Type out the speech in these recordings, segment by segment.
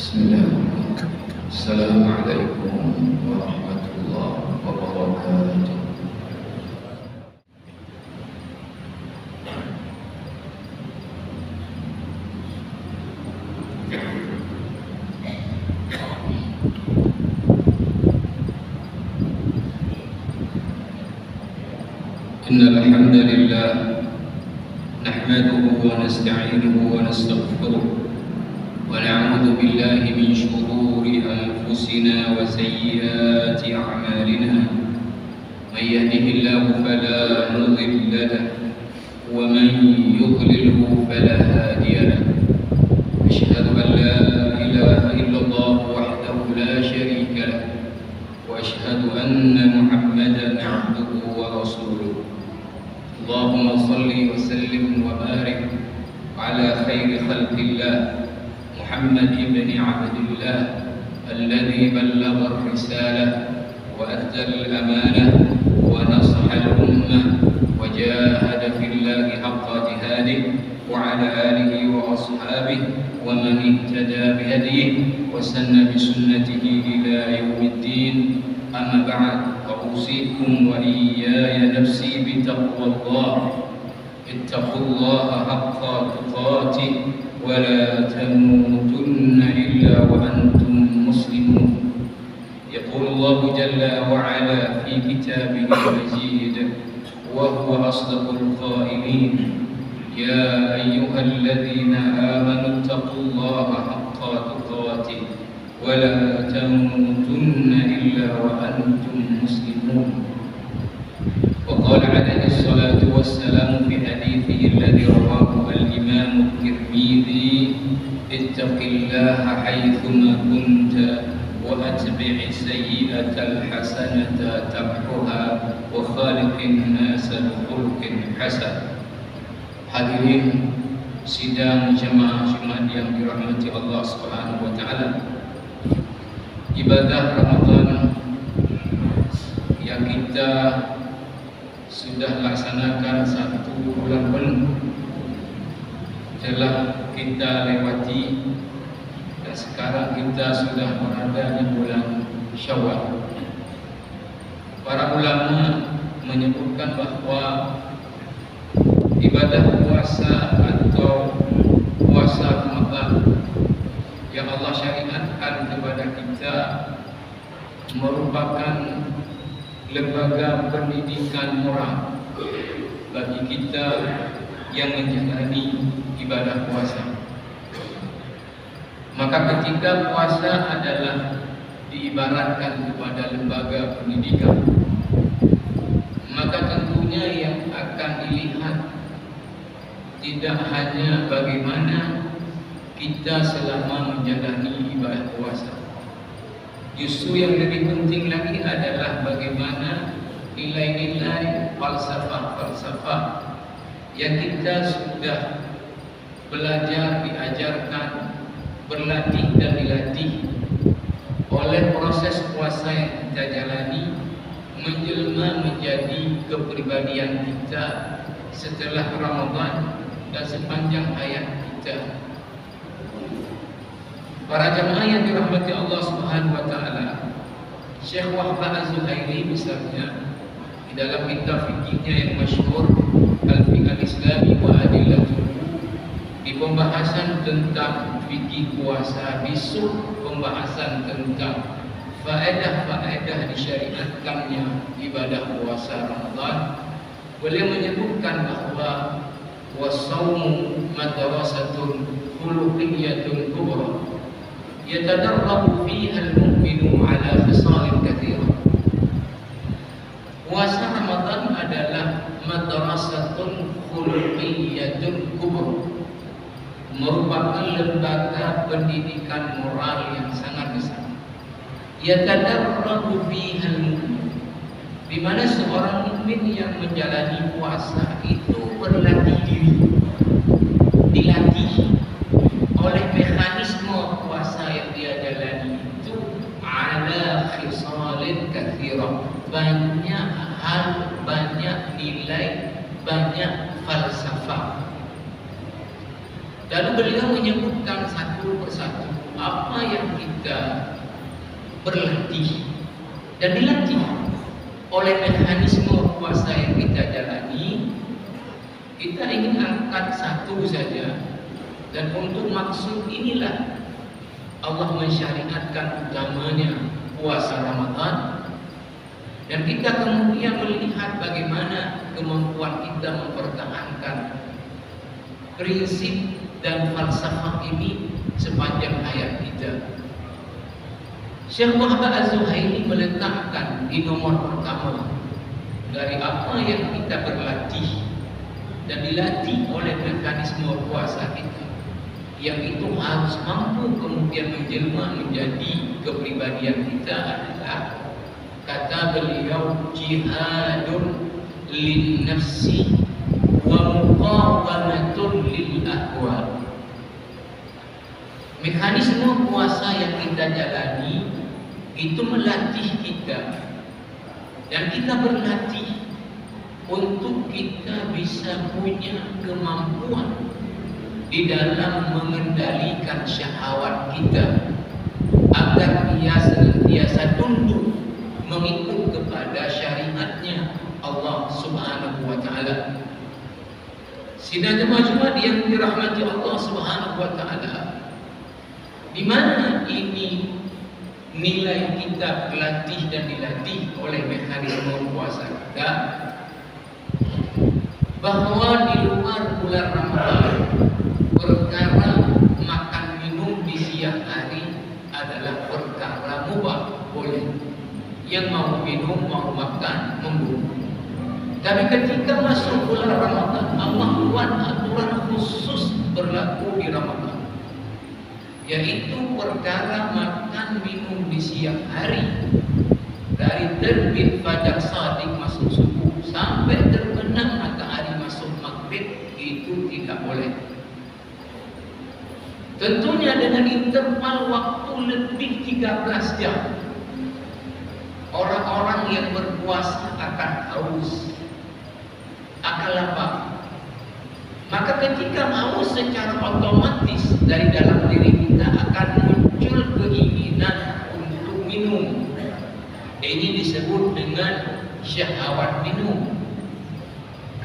Bismillahirrahmanirrahim. Assalamualaikum warahmatullahi wabarakatuh. Innal hamdalillah nahmaduhu wa nasta'inuhu wa nastaghfiruh ونعوذ بالله من شرور أنفسنا وسيئات أعمالنا من يهده الله فلا مضل له ومن يضلله فلا هادي له أشهد أن لا إله إلا الله وحده لا شريك له وأشهد أن محمدا عبده ورسوله اللهم صل وسلم وبارك على خير خلق الله محمد بن عبد الله الذي بلغ الرسالة وأدى الأمانة ونصح الأمة وجاهد في الله حق جهاده وعلى آله وأصحابه ومن اهتدى بهديه وسن بسنته إلى يوم الدين أما بعد فأوصيكم وإياي نفسي بتقوى الله اتقوا الله حق تقاته ولا تموتن إلا وأنتم مسلمون يقول الله جل وعلا في كتابه المجيد وهو أصدق القائلين يا أيها الذين آمنوا اتقوا الله حق تقاته ولا تموتن إلا وأنتم مسلمون وقال عليه الصلاة والسلام في حديثه الذي رواه الإمام الترمذي اتق الله حيثما كنت وأتبع السيئة الحسنة تمحها وخالق الناس بخلق حسن. Hadirin sidang jemaah Jumat yang dirahmati Allah Subhanahu wa taala. Ibadah Ramadan yang kita sudah laksanakan 1 bulan penuh telah kita lewati dan sekarang kita sudah berada di bulan Syawal. Para ulama menyebutkan bahwa ibadah puasa atau puasa Ramadan yang Allah syariatkan kepada kita merupakan lembaga pendidikan moral bagi kita yang menjalani ibadah puasa. Maka ketika puasa adalah diibaratkan kepada lembaga pendidikan, maka tentunya yang akan dilihat tidak hanya bagaimana kita selama menjalani ibadah puasa. Justru yang lebih penting lagi adalah bagaimana nilai-nilai falsafah yang kita sudah belajar, diajarkan, berlatih dan dilatih oleh proses puasa yang kita jalani menjelma menjadi kepribadian kita setelah Ramadan dan sepanjang hayat kita. Para jemaah yang dirahmati Allah Subhanahu wa taala, Syekh Wahbah Az-Zuhairi misalnya di dalam kitab fikihnya yang masyhur Al-Fiqh Al-Islami wa Adillatuh, di pembahasan tentang fikih puasa, besok pembahasan tentang faedah-faedah disyariatkannya ibadah puasa Ramadan. Beliau menyebutkan bahwa was-shaumu madrasatun khuluqiyyatun kubra yatadarrabu fiha al-mu'minu ala khisalin katsirah. Puasa Ramadan adalah madrasatun khuluqiyyatun kubra, merupakan lembaga pendidikan moral yang sangat besar. Yatadarrabu fiha al-mu'min, di mana seorang mukmin yang menjalani puasa itu berlatih diri, dilatih oleh mekanisme puasa yang dia jalani itu ala khisalin katsirah, banyak hal, banyak nilai, banyak falsafah. Lalu beliau menyebutkan satu persatu apa yang kita berlatih dan dilatih oleh mekanisme puasa yang kita jalani, kita ingin angkat satu saja. Dan untuk maksud inilah Allah mensyariatkan utamanya puasa Ramadan. Dan kita kemudian melihat bagaimana kemampuan kita mempertahankan prinsip dan falsafah ini sepanjang hayat kita. Syekh Muhammad Az-Zuhaili meletakkan di nomor pertama dari apa yang kita berlatih dan dilatih oleh mekanisme puasa kita, yang itu harus mampu kemudian menjelma menjadi kepribadian kita adalah, kata beliau, jihadun lin nafsi wa muqawamatun lil ahwa. Mekanisme puasa yang kita jalani itu melatih kita, dan kita berlatih untuk kita bisa punya kemampuan di dalam mengendalikan syahwat kita agar dia senantiasa tunduk mengikut kepada syariatnya Allah Subhanahu wa taala. Sidang jemaah yang dirahmati Allah Subhanahu wa taala, di mana ini nilai kita berlatih dan dilatih oleh mekanisme puasa kita, bahwa di luar bulan Ramadan perkara makan minum di siang hari adalah perkara mubah, boleh. Yang mau minum, mau makan, memburu. Tapi ketika masuk bulan Ramadan, Allah buat aturan khusus berlaku di Ramadan, yaitu perkara makan minum di siang hari, dari terbit fajar shadiq masuk subuh sampai terbenam matahari masuk maghrib, itu tidak boleh. Tentunya dengan interval waktu lebih 13 jam. Orang-orang yang berpuasa akan haus, akan lapar. Maka ketika haus, secara otomatis dari dalam diri kita akan muncul keinginan untuk minum. Ini disebut dengan syahwat minum.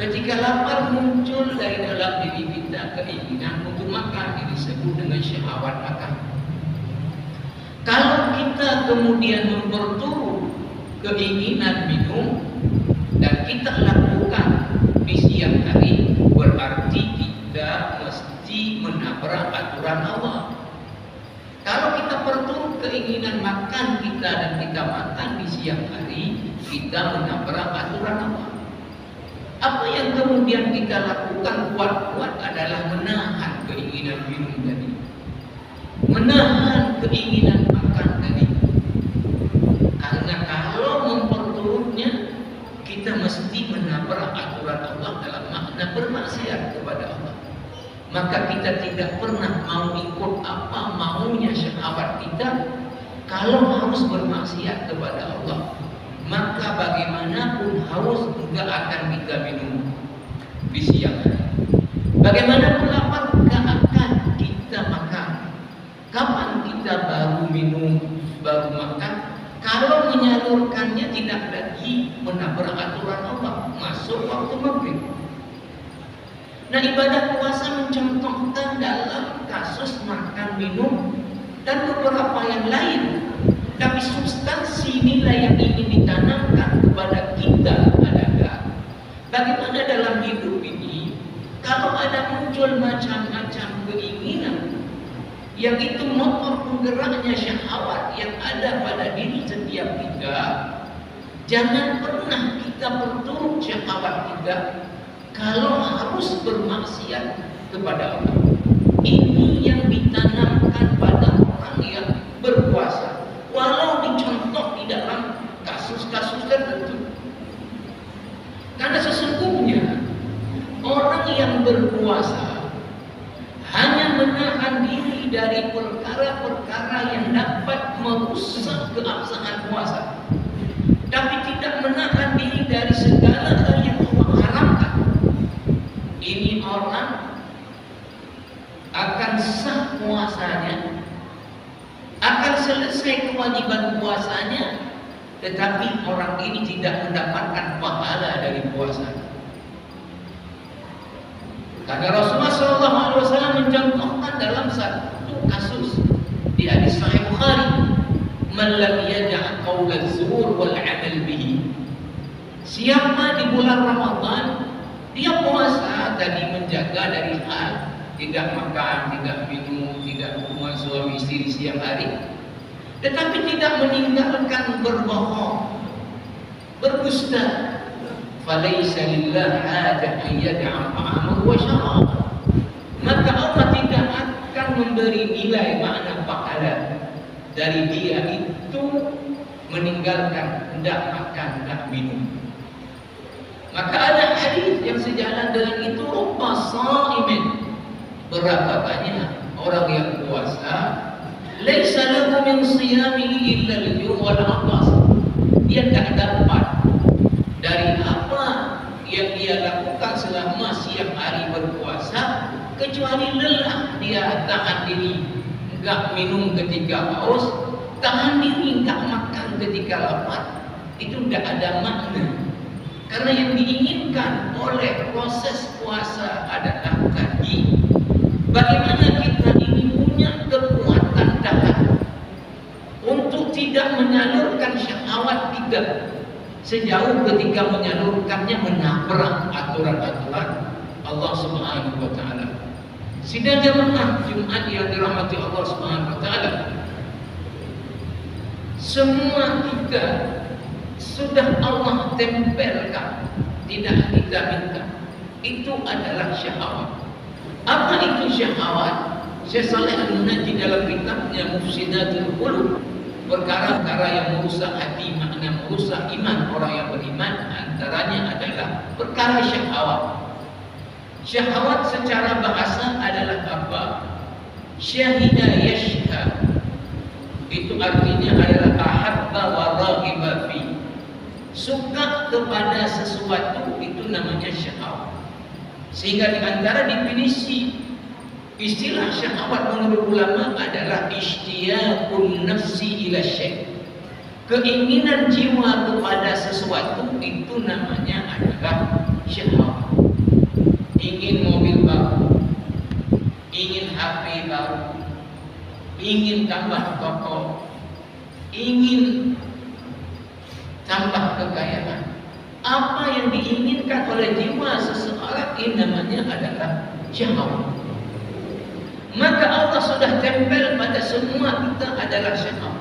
Ketika lapar, muncul dari dalam diri kita keinginan untuk makan. Ini disebut dengan syahwat makan. Kalau kita kemudian memperturut keinginan minum dan kita lakukan di siang hari, berarti kita mesti menabrak aturan Allah. Kalau kita perturut keinginan makan kita dan kita makan di siang hari, kita menabrak aturan Allah. Apa yang kemudian kita lakukan kuat-kuat adalah menahan keinginan minum tadi, menahan keinginan makan tadi. Karena kalau memperturutnya, kita mesti menabrak aturan Allah dalam makna bermaksiat kepada Allah. Maka kita tidak pernah mau ikut apa maunya syahwat kita. Kalau harus bermaksiat kepada Allah, maka bagaimanapun haus enggak akan kita minum di siang hari. Bagaimanapun lapar enggak akan kita makan. Kapan kita baru minum, baru makan? Kalau menyalurkannya tidak lagi menabrak aturan Allah, masuk waktu maghrib. Nah, ibadah puasa mencontohkan dalam kasus makan minum dan beberapa yang lain. Tapi substansi nilai yang ingin ditanamkan kepada kita adalah bagaimana dalam hidup ini, kalau ada muncul macam-macam keinginan, yang itu motor penggeraknya syahwat yang ada pada diri setiap kita, jangan pernah kita perturut syahwat kita kalau harus bermaksiat kepada Allah. Ini yang ditanamkan pada orang yang berpuasa, walau dicontoh di dalam kasus-kasus tertentu. Karena sesungguhnya orang yang berpuasa hanya menahan diri dari perkara-perkara yang dapat merusak keabsahan puasa, tapi tidak menahan diri dari segala hal yang Allah haramkan. Ini orang akan sah puasanya kewajiban puasanya, tetapi orang ini tidak mendapatkan pahala dari puasa. Karena Rasulullah SAW mencontohkan dalam satu kasus di hadis Sahih Bukhari, "Man lam yada' qaula az-zur wal 'amal bihi." Siapa di bulan Ramadan dia puasa tadi menjaga dari hal tidak makan, tidak minum, tidak hubungan suami istri di siang hari, tetapi tidak meninggalkan berbohong, berdusta, falaysa lillahi hajah an yad'a ta'amahu wa syarabahu. Maka Allah tidak akan memberi nilai makna pahala dari dia itu meninggalkan hendak makan, hendak minum. Maka ada hadis yang sejalan dengan itu, rubba sha'imin, berapa banyak orang yang puasa, laisa lahu min siyamihi illa al-ju' wal 'atas. Dia tak dapat dari apa yang dia lakukan selama siang hari berpuasa kecuali lelah. Dia tahan diri enggak minum ketika haus, tahan diri enggak makan ketika lapar. Itu enggak ada makna. Karena yang diinginkan oleh proses puasa adalah tadi, bagaimana kita ini punya kekuatan tahan untuk tidak menyalurkan syahwat kita, sejauh ketika menyalurkannya menabrak aturan-aturan Allah Subhanahu wa taala. Sidang jamaah Jumat yang dirahmati Allah Subhanahu wa taala, semua kita sudah Allah tempelkan, tidak kita minta. Itu adalah syahwat. Apa itu syahwat? Syekh Shalih Al-Munajjid dalam kitabnya Mufsidatul Qulub, perkara-perkara yang merusak hati, makna merusak iman orang yang beriman, antaranya adalah perkara syahwat. Syahwat secara bahasa adalah apa? Syahida yashhad. Itu artinya adalah ahabba wa raghiba fi. Suka kepada sesuatu, itu namanya syahwat. Sehingga di antara definisi istilah syahwat menurut ulama adalah ishtiyaqun nafsi ila syai'. Keinginan jiwa kepada sesuatu itu namanya adalah syahwat. Ingin mobil baru, ingin HP baru, ingin tambah toko, ingin tambah kekayaan. Apa yang diinginkan oleh jiwa seseorang ini namanya adalah syahwat. Maka Allah sudah tempel pada semua kita adalah syahwat.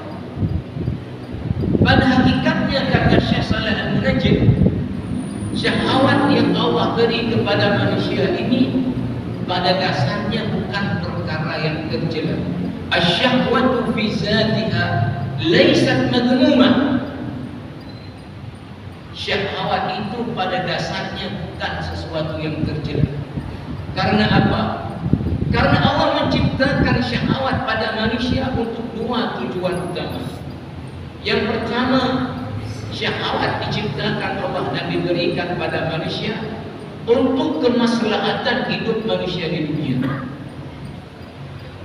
Pada hakikatnya kata Syekh Shalih Al-Munajjid, syahwat yang Allah beri kepada manusia ini pada dasarnya bukan perkara yang tercela. Asy-syahwatu fi zatiha laysat madmumah. Syahwat itu pada dasarnya bukan sesuatu yang tercela. Karena apa? Karena Allah menciptakan syahwat pada manusia untuk dua tujuan utama. Yang pertama, syahwat diciptakan Allah dan diberikan pada manusia untuk kemaslahatan hidup manusia di dunia.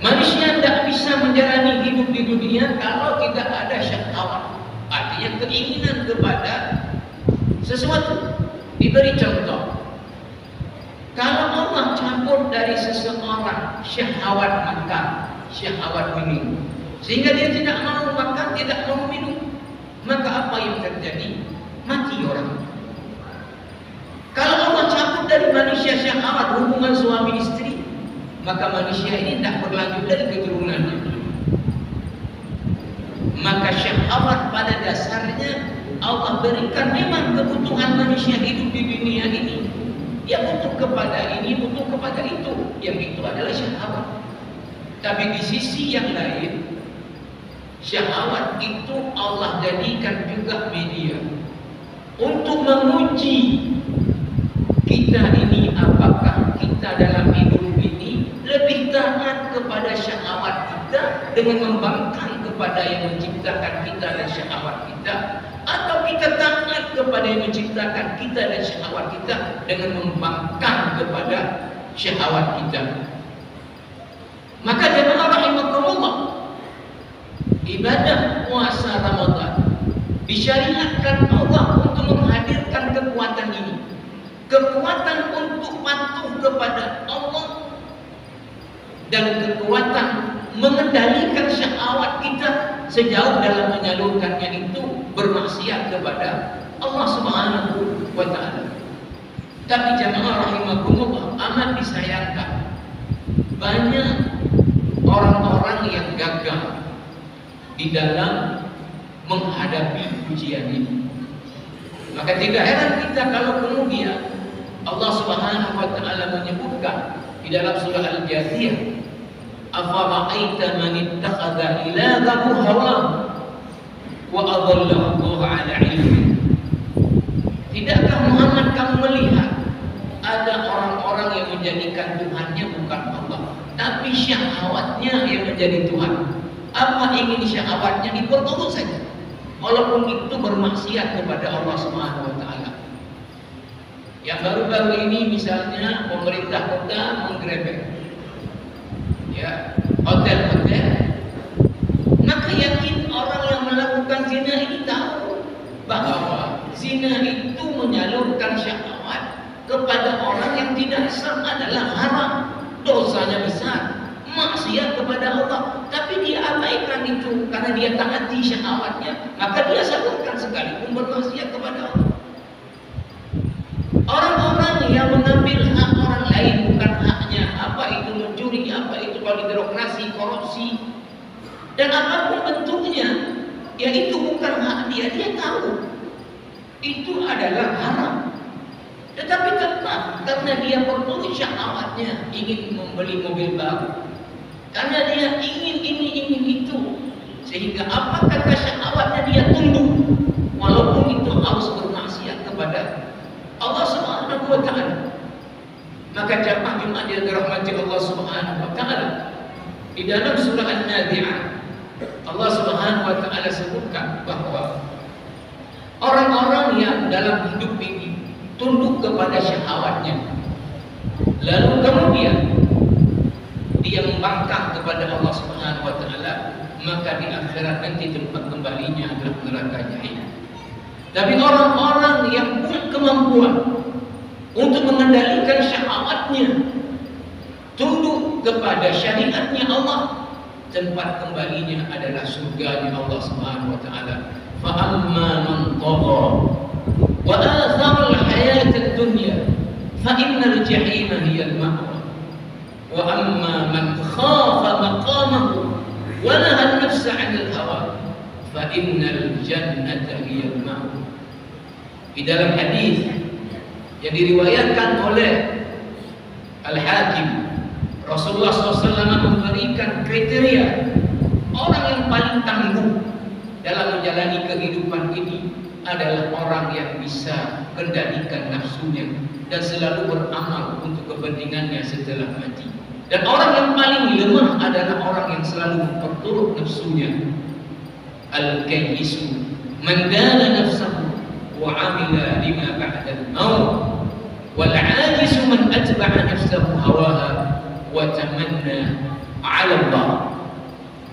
Manusia tidak bisa menjalani hidup di dunia kalau tidak ada syahwat. Artinya keinginan kepada sesuatu. Diberi contoh, kalau Allah campur dari seseorang syahwat makan, syahwat minum, sehingga dia tidak mau makan, tidak mau minum, maka apa yang terjadi? Mati orang. Kalau Allah campur dari manusia syahwat hubungan suami istri, maka manusia ini tidak berlanjut dari keturunannya. Maka syahwat pada dasarnya Allah berikan memang kebutuhan manusia hidup di dunia ini. Dia butuh kepada ini, butuh kepada itu. Yang itu adalah syahwat. Tapi di sisi yang lain, syahwat itu Allah jadikan juga media untuk menguji kita ini, apakah kita dalam hidup ini lebih taat kepada syahwat kita dengan membangkang kepada yang menciptakan kita dan syahwat kita, atau kita taat kepada yang menciptakan kita dan syahwat kita dengan membangkang kepada syahwat kita. Maka jemaah rahimakumullah, ibadah puasa Ramadan disyariatkan Allah untuk menghadirkan kekuatan ini, kekuatan untuk patuh kepada Allah dan kekuatan mengendalikan syahwat kita sejauh dalam menyalurkannya itu bermaksiat kepada Allah Subhanahu wa Ta'ala. Tapi jamaah rahimakumullah, amat disayangkan banyak orang-orang yang gagal di dalam menghadapi ujian ini. Maka tidak heran kita kalau kemudian Allah Subhanahu wa Ta'ala menyebutkan di dalam surah Al-Jathiyah, afara'aita man ittakhadha ilahahu hawahu wa adallahu Allah 'ala 'ilmin. Tidakkah Muhammad kamu melihat ada orang-orang yang menjadikan Tuhannya bukan Allah, tapi syahwatnya yang menjadi Tuhan. Apa ingin syahwatnya diperturut saja, walaupun itu bermaksiat kepada Allah Subhanahu wa Ta'ala. Yang baru-baru ini misalnya pemerintah kota menggerebek ya hotel-hotel, maka yakin orang yang melakukan zina ini tahu bahwa zina itu menyalurkan syahwat kepada orang yang tidak sah, adalah haram, dosanya besar, maksiat kepada Allah. Tapi dia abaikan itu karena dia taati syahwatnya, maka dia salurkan sekalipun bermaksiat kepada Allah. Orang-orang yang mengambil hak orang lain bukan haknya, apa itu mencuri, apa itu birokrasi, korupsi, dan apapun bentuknya, ya itu bukan hak dia, dia tahu itu adalah haram. Tetapi tetap karena dia perturut syahwatnya, ingin membeli mobil baru, karena dia ingin ini, ingin itu, sehingga apa kata syahwatnya dia tunduk, walaupun itu harus bermaksiat kepada Allah Subhanahu wa Ta'ala. Maka jamaah Jumat yang dirahmati Allah Subhanahu wa Ta'ala, di dalam surah An-Nazi'at Allah Subhanahu wa Ta'ala sebutkan bahwa orang-orang yang dalam hidup ini tunduk kepada syahwatnya, lalu kemudian dia membangkang kepada Allah Subhanahu wa Ta'ala, maka di akhirat nanti tempat kembalinya adalah neraka jahannam. Tapi orang-orang yang punya kemampuan untuk mengendalikan syahwatnya, tunduk kepada syariatnya Allah, tempat kembalinya adalah surganya Allah Subhanahu wa Ta'ala. Fa amma man tagha wa athara al-hayat ad-dunya fa innal jahima hiya al-ma'wa wa amma man khafa maqamahu wa nahaa an-nafsa 'anil hawa fa innal jannata hiya al-ma'wa. Di dalam hadis yang diriwayatkan oleh Al-Hakim, Rasulullah SAW memberikan kriteria orang yang paling tangguh dalam menjalani kehidupan ini adalah orang yang bisa kendalikan nafsunya dan selalu beramal untuk kepentingannya setelah mati. Dan orang yang paling lemah adalah orang yang selalu memperturut nafsunya. Al-kayyisu man dana nafsahu wa 'amila lima ba'da al-maut wal 'ajizu man atba'a nafsahu hawaha wa tamanna 'ala Allah.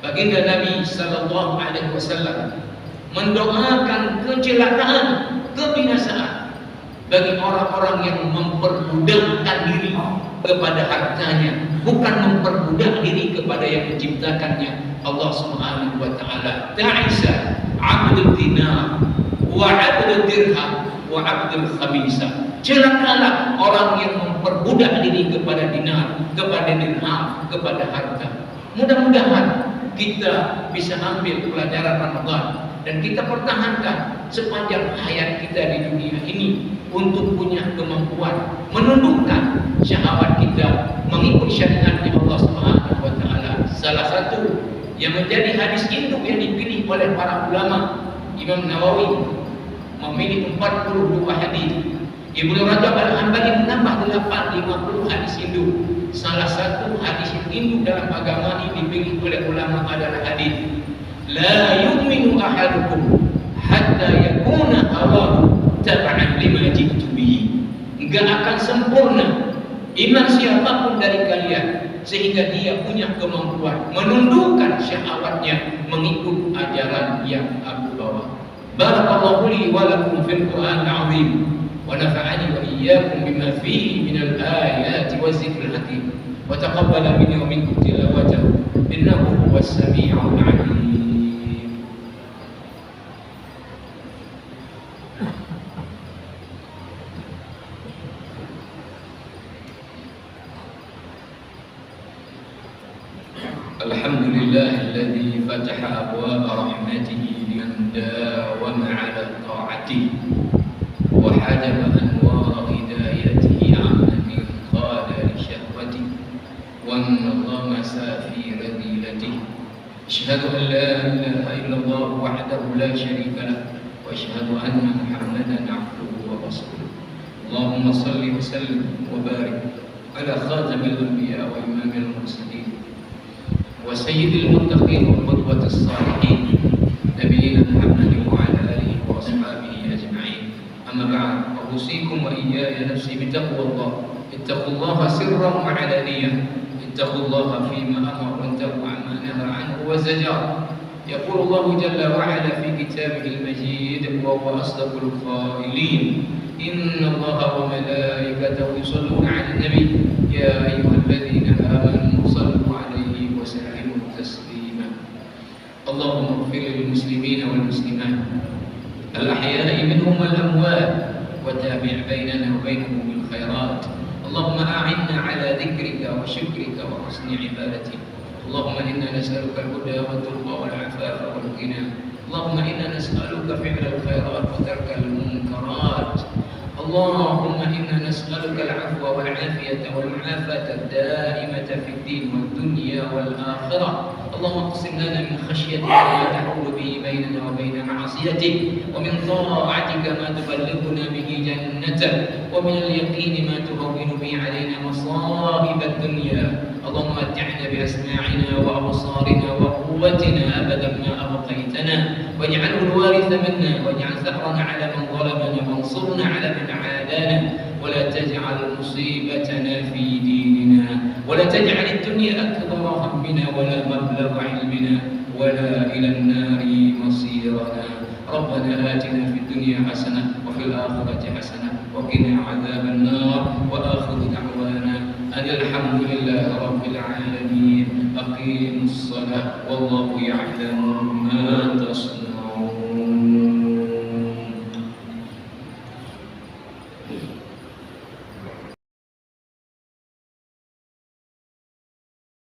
Baginda Nabi sallallahu alaihi wasallam mendoakan kecelakaan, kebinasaan bagi orang-orang yang memperbudakkan diri kepada hartanya, bukan memperbudak diri kepada yang menciptakannya, Allah Subhanahu wa Ta'ala. Ta'isa 'abdul dinar wa 'abdul dirham wa 'abdul khamisah. Celakalah orang yang memperbudak diri kepada dinar, kepada dirham, kepada harta. Mudah-mudahan kita bisa ambil pelajaran Ramadan dan kita pertahankan sepanjang hayat kita di dunia ini untuk punya kemampuan menundukkan syahwat kita, mengikut syariatnya Allah Subhanahu wa Ta'ala. Salah satu yang menjadi hadis induk yang dipilih oleh para ulama, Imam Nawawi memilih 42 hadis. Ibnu Rajab Al-Hanbali menambah 50 hadis induk. Salah satu hadis yang induk dalam agama ini dipilih oleh ulama adalah hadis la yu'minu ahadukum hatta yakuna hawahu tab'an lima jitu bihi. Enggak akan sempurna iman siapapun dari kalian sehingga dia punya kemampuan menundukkan syahwatnya mengikut ajaran yang aku bawa. Barakallahu li wa lakum fil Qur'anil 'azim wa nafa'ani wa iyyakum bima fihi minal ayati wadzikril hakim wa taqabbala minni wa minkum tilawatahu innahu huwas sami'ul 'alim. Alhamdulillahilladzi fataha abwaaba rahmatihi liman dawama 'ala ta'atihi wa hajaba anwara hidayatihi 'amman qala li syahwatihi wa naghamasa fi radilatihi. Asyhadu an la ilaha illallah wahdahu la syarika lah wa asyhadu anna Muhammadan 'abduhu wa rasuluh. Allahumma shalli wa sallim wa barik ala khatamil anbiya wa imamil mursalin وسيد المتقين والقدوة الصالحين نبينا محمد وعلى آله وأصحابه أجمعين. أما بعد أوصيكم وإياي نفسي بتقوى الله. اتقوا الله سرا وعلانية. اتقوا الله فيما أمر وانتهوا عما نهى عنه وزجر. يقول الله جل وعلا في كتابه المجيد وهو أصدق القائلين إن الله وملائكته يصلون على النبي يا أيها الذين آمنوا صلوا عليه وسلموا تسليما. اللهم اغفر للمسلمين والمسلمات الأحياء منهم والأموات وتابع بيننا وبينهم بالخيرات. اللهم أعنا على ذكرك وشكرك وحسن عبادتك. اللهم إنا نسألك الهدى والتقى والعفاف والغنى. اللهم إنا نسألك فعل الخيرات وترك المنكرات. اللهم إنا نسألك العفو والعافية والمعافاة الدائمة في الدين والدنيا والآخرة. اللهم اقسم لنا من خشيتك ما تحول به بيننا وبين معصيتك ومن طاعتك ما تبلغنا به جنتك ومن اليقين ما تهون به علينا مصائب الدنيا. اللهم متعنا بأسماعنا وأبصارنا وقوتنا أبدا ما أبقيتنا واجعله الوارث منا واجعل ثأرنا على من ظلمنا وانصرنا على من عادانا ولا تجعل مصيبتنا في ديننا ولا تجعل الدنيا أكبر همنا ولا مبلغ علمنا ولا إلى النار مصيرنا. ربنا آتنا في الدنيا حسنة وفي الآخرة حسنة وقنا عذاب النار. وآخر دعوانا أن الحمد لله رب العالمين. أقيموا الصلاة والله يعلم ما تصنعون.